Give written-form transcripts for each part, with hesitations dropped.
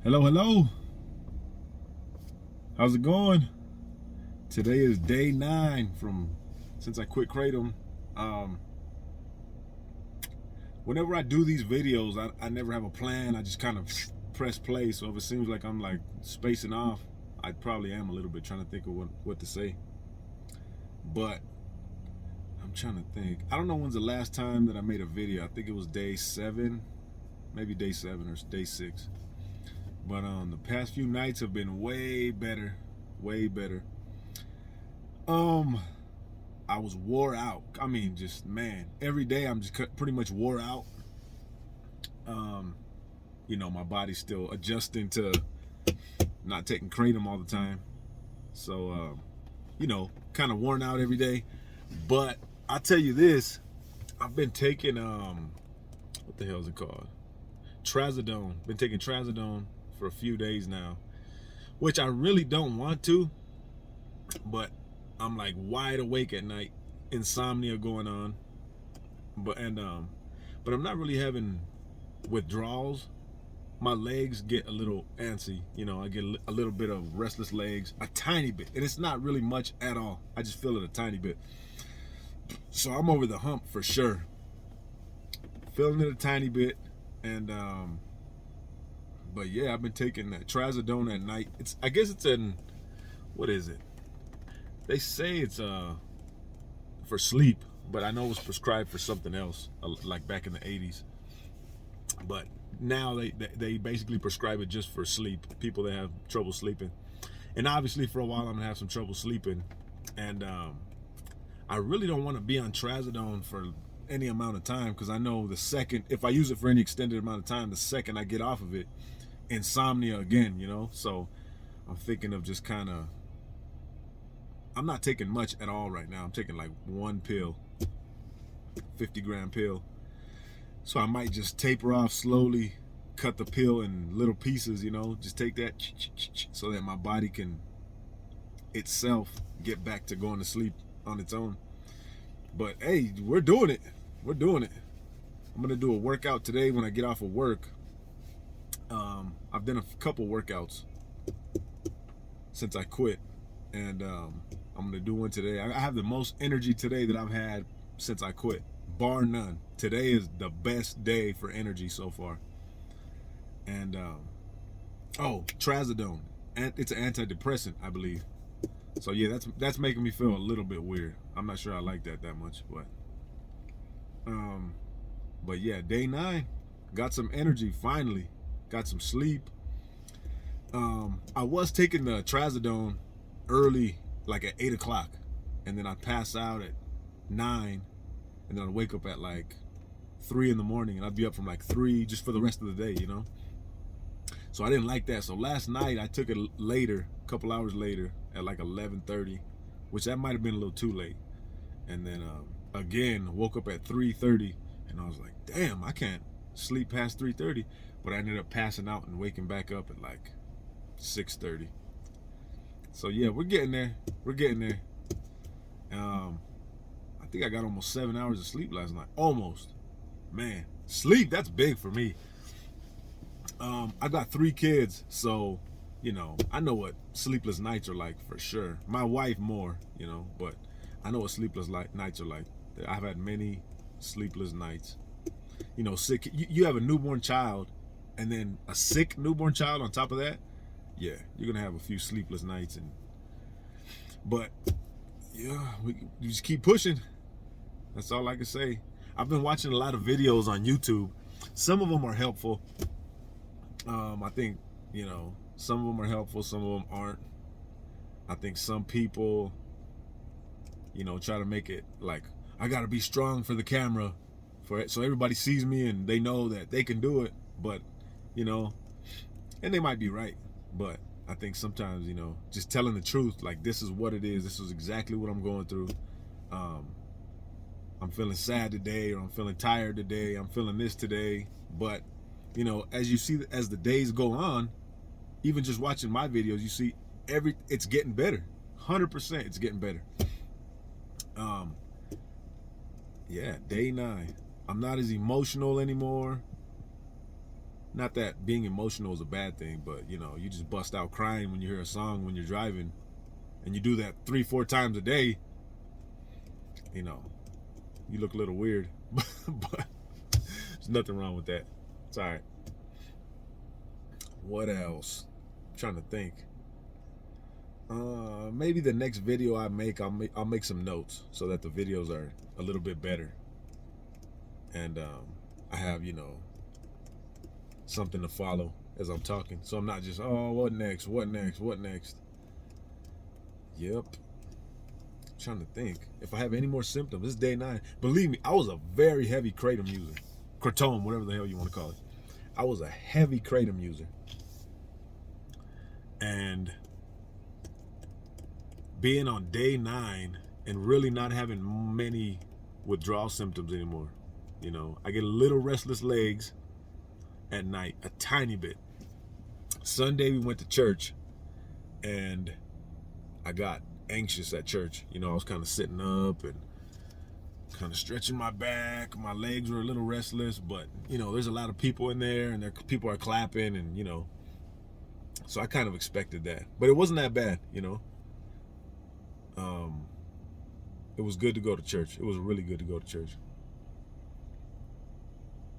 Hello, hello. How's it going? Today is day 9 from since I quit Kratom. Um, Whenever I do these videos, I never have a plan. I just kind of press play. So if it seems like I'm like spacing off, I probably am a little bit trying to think of what to say. But I'm trying to think. I don't know when's the last time that I made a video. I think it was day 7, maybe day 7 or day 6. But the past few nights have been way better, way better. I was wore out. I mean, just man, every day I'm just pretty much wore out. Um, my body's still adjusting to not taking kratom all the time, so kind of worn out every day. But I tell you this, I've been taking what the hell is it called? Trazodone. Been taking trazodone for a few days now, which I really don't want to, but I'm like wide awake at night, insomnia going on, but I'm not really having withdrawals. My legs get a little antsy, I get a little bit of restless legs, a tiny bit, and it's not really much at all. I just feel it a tiny bit. So I'm over the hump for sure, feeling it a tiny bit, and but yeah, I've been taking that trazodone at night. I guess it's in, what is it? They say it's for sleep, but I know it was prescribed for something else, like back in the 80s. But now they basically prescribe it just for sleep, people that have trouble sleeping. And obviously for a while I'm gonna have some trouble sleeping, and I really don't want to be on trazodone for any amount of time, because I know the second, if I use it for any extended amount of time, the second I get off of it, insomnia again, so I'm thinking of just kind of, I'm not taking much at all right now. I'm taking like one pill, 50-gram pill. So I might just taper off slowly, cut the pill in little pieces, just take that so that my body can itself get back to going to sleep on its own. But hey, we're doing it. We're doing it. I'm gonna do a workout today when I get off of work. I've done a couple workouts since I quit, and I'm gonna do one today. I have the most energy today that I've had since I quit, bar none. Today is the best day for energy so far. And trazodone, and it's an antidepressant, I believe. So yeah, that's making me feel a little bit weird. I'm not sure I like that much, but yeah, day 9, got some energy finally, got some sleep. I was taking the trazodone early, like at 8 o'clock, and then I'd pass out at 9, and then I'd wake up at like 3 in the morning, and I'd be up from like 3 just for the rest of the day, So I didn't like that. So last night I took it later, a couple hours later, at like 11:30, which that might have been a little too late. And then again, woke up at 3:30, and I was like, damn, I can't sleep past 3:30. But I ended up passing out and waking back up at like 6:30. So yeah, we're getting there. We're getting there. I think I got almost 7 hours of sleep last night. Almost. Man, sleep, that's big for me. I got 3 kids, so I know what sleepless nights are like for sure. My wife more, but I know what sleepless nights are like. I've had many sleepless nights. Sick. You have a newborn child, and then a sick newborn child on top of that. Yeah, you're gonna have a few sleepless nights, but yeah, we just keep pushing. That's all I can say. I've been watching a lot of videos on YouTube. Some of them are helpful. I think, some of them are helpful, some of them aren't. I think some people, try to make it like, I gotta be strong for the camera, so everybody sees me and they know that they can do it. But, and they might be right. But I think sometimes, just telling the truth, like, this is what it is. This is exactly what I'm going through. I'm feeling sad today, or I'm feeling tired today. I'm feeling this today. But as you see, as the days go on, even just watching my videos, you see it's getting better. 100% it's getting better. Yeah, day 9. I'm not as emotional anymore. not that being emotional is a bad thing, but you know, you just bust out crying when you hear a song when you're driving, and you do that 3-4 times a day, you know, you look a little weird. But there's nothing wrong with that. It's all right. What else? I'm trying to think. Maybe the next video I make, I'll make some notes so that the videos are a little bit better, and I have, you know, something to follow as I'm talking, so I'm not just, oh, what next, what next, what next. Yep. I'm trying to think if I have any more symptoms. This is day 9. Believe me, I was a very heavy Kratom user. Kratom, whatever the hell you want to call it. I was a heavy Kratom user, and being on day 9 and really not having many withdrawal symptoms anymore. You know, I get a little restless legs at night, a tiny bit. Sunday we went to church, and I got anxious at church. You know, I was kind of sitting up and kind of stretching my back. My legs were a little restless, but you know, there's a lot of people in there, and people are clapping, and you know, so I kind of expected that, but it wasn't that bad, you know. It was good to go to church. It was really good to go to church.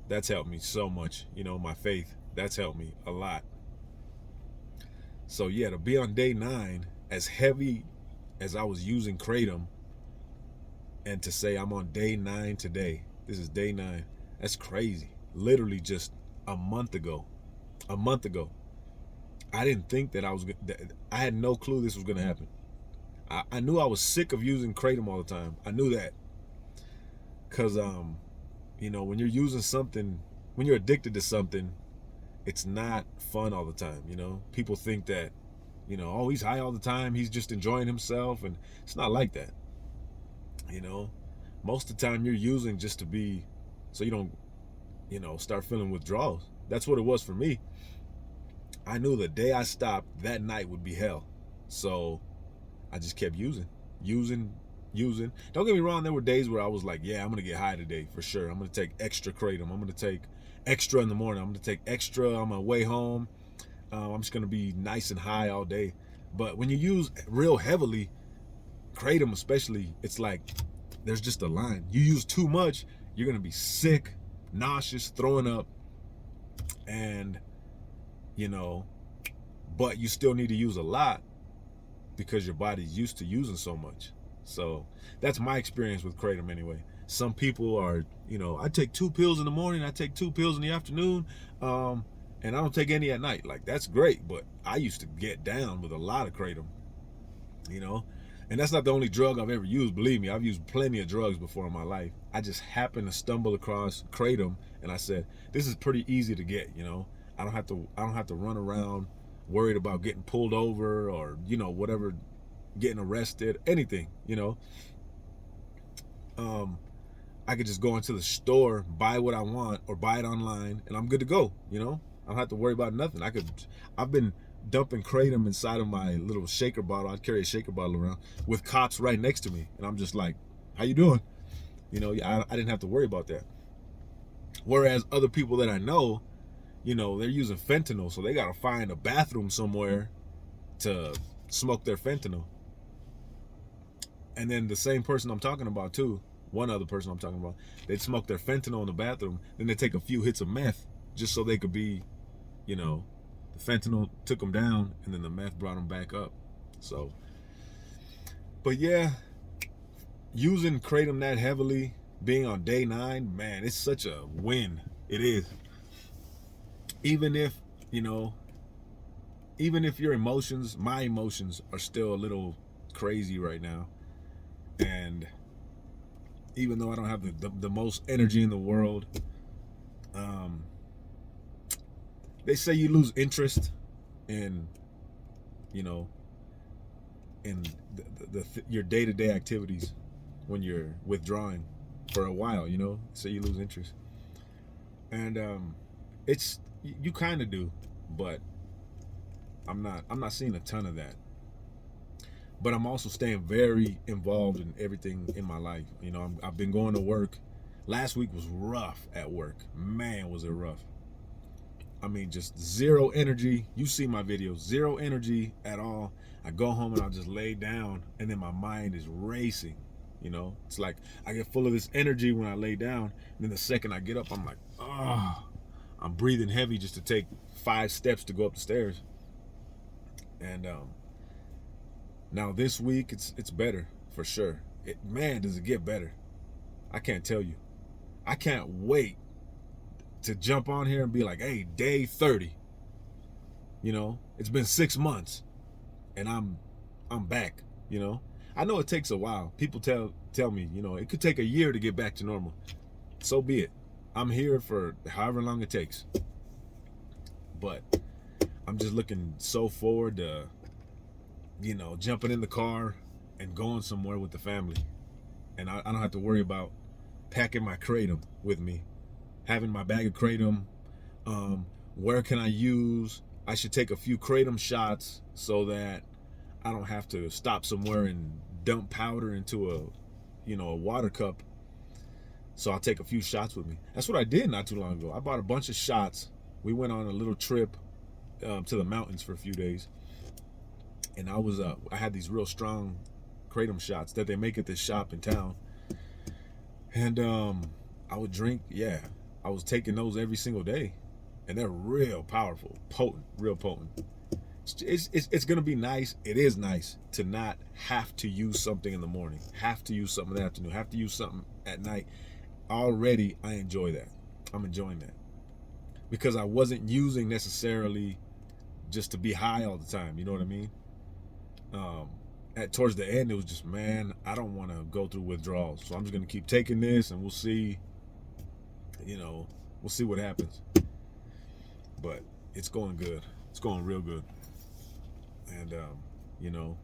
That's helped me so much, you know, my faith. That's helped me a lot. So yeah, to be on day 9, as heavy as I was using Kratom, and to say I'm on day 9 today, this is day 9, that's crazy. Literally just a month ago, I didn't think that I had no clue this was gonna happen. I knew I was sick of using Kratom all the time. I knew that. Cause you know, when you're using something, when you're addicted to something, it's not fun all the time, you know? People think that, you know, oh, he's high all the time, he's just enjoying himself, and it's not like that. You know? Most of the time you're using just to be, so you don't, you know, start feeling withdrawals. That's what it was for me. I knew the day I stopped, that night would be hell. So I just kept using. Don't get me wrong, there were days where I was like, yeah, I'm gonna get high today for sure. I'm gonna take extra Kratom. I'm gonna take extra in the morning. I'm gonna take extra on my way home. I'm just gonna be nice and high all day. But when you use real heavily, Kratom especially, it's like there's just a line. You use too much, you're gonna be sick, nauseous, throwing up, and you know, but you still need to use a lot because your body's used to using so much. So that's my experience with Kratom anyway. Some people are, you know, I take 2 pills in the morning, I take 2 pills in the afternoon, and I don't take any at night. Like, that's great, but I used to get down with a lot of Kratom, you know. And that's not the only drug I've ever used. Believe me, I've used plenty of drugs before in my life. I just happened to stumble across Kratom, and I said, this is pretty easy to get, you know. I don't have to run around worried about getting pulled over or, you know, whatever, getting arrested, anything, you know. I could just go into the store, buy what I want, or buy it online, and I'm good to go, you know. I don't have to worry about nothing. I've been dumping Kratom inside of my little shaker bottle. I'd carry a shaker bottle around with cops right next to me, and I'm just like, how you doing? You know, I didn't have to worry about that. Whereas other people that I know, you know, they're using fentanyl, so they gotta find a bathroom somewhere to smoke their fentanyl. And then the same person I'm talking about too, one other person I'm talking about, they'd smoke their fentanyl in the bathroom, then they take a few hits of meth just so they could be, you know, the fentanyl took them down and then the meth brought them back up. So, but yeah, using Kratom that heavily, being on day 9, man, it's such a win. It is. Even if, you know, even if your emotions, my emotions are still a little crazy right now, and even though I don't have the most energy in the world, they say you lose interest in, you know, in your day-to-day activities when you're withdrawing for a while, you know, so you lose interest. And it's, you kind of do, but I'm not seeing a ton of that. But I'm also staying very involved in everything in my life. You know, I've been going to work. Last week was rough at work. Man, was it rough. I mean, just zero energy. You see my videos, zero energy at all. I go home and I'll just lay down, and then my mind is racing. You know, it's like I get full of this energy when I lay down, and then the second I get up, I'm like, oh, I'm breathing heavy just to take 5 steps to go up the stairs. And now this week, it's better for sure. Man, does it get better? I can't tell you. I can't wait to jump on here and be like, hey, day 30. You know, it's been 6 months and I'm back, you know. I know it takes a while. People tell me, you know, it could take a year to get back to normal. So be it. I'm here for however long it takes. But I'm just looking so forward to, you know, jumping in the car and going somewhere with the family. And I don't have to worry about packing my Kratom with me, having my bag of Kratom. Where can I use? I should take a few Kratom shots so that I don't have to stop somewhere and dump powder into a water cup. So I'll take a few shots with me. That's what I did not too long ago. I bought a bunch of shots. We went on a little trip to the mountains for a few days, and I had these real strong Kratom shots that they make at this shop in town, and I would drink. Yeah, I was taking those every single day, and they're real powerful, potent, real potent. It's gonna be nice. It is nice to not have to use something in the morning, have to use something in the afternoon, have to use something at night. Already, I enjoy that. I'm enjoying that because I wasn't using necessarily just to be high all the time. You know what I mean? Towards the end, it was just, man, I don't want to go through withdrawals, so I'm just gonna keep taking this, and we'll see. You know, we'll see what happens. But it's going good. It's going real good. And you know,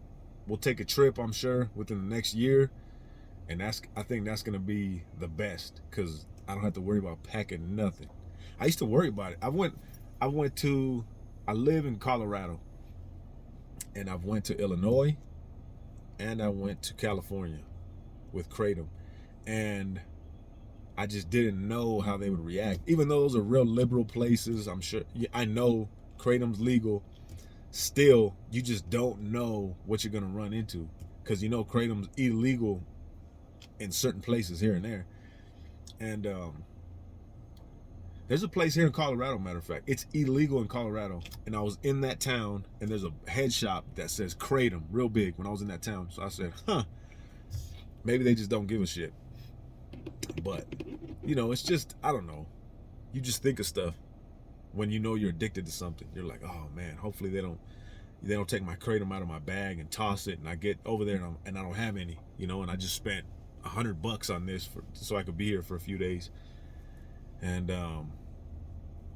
we'll take a trip, I'm sure, within the next year, and I think that's gonna be the best because I don't have to worry about packing nothing. I used to worry about it. I live in Colorado, and I've went to Illinois, and I went to California with Kratom, and I just didn't know how they would react. Even though those are real liberal places, I'm sure, I know Kratom's legal. Still, you just don't know what you're gonna run into because you know Kratom's illegal in certain places here and there. And there's a place here in Colorado, matter of fact, it's illegal in Colorado. And I was in that town, and there's a head shop that says Kratom, real big, when I was in that town. So I said, maybe they just don't give a shit. But, you know, it's just, I don't know. You just think of stuff when you know you're addicted to something. You're like, oh man, hopefully they don't take my Kratom out of my bag and toss it, and I get over there and I don't have any, you know, and I just spent $100 on this so I could be here for a few days. And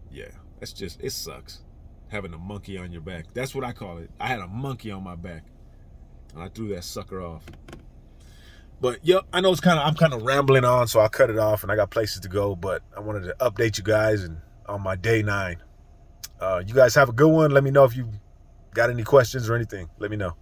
yeah, that's just, it sucks having a monkey on your back. That's what I call it. I had a monkey on my back, and I threw that sucker off. But yep, I know I'm kind of rambling on, so I'll cut it off, and I got places to go. But I wanted to update you guys and on my day 9. You guys have a good one. Let me know if you got any questions or anything. Let me know.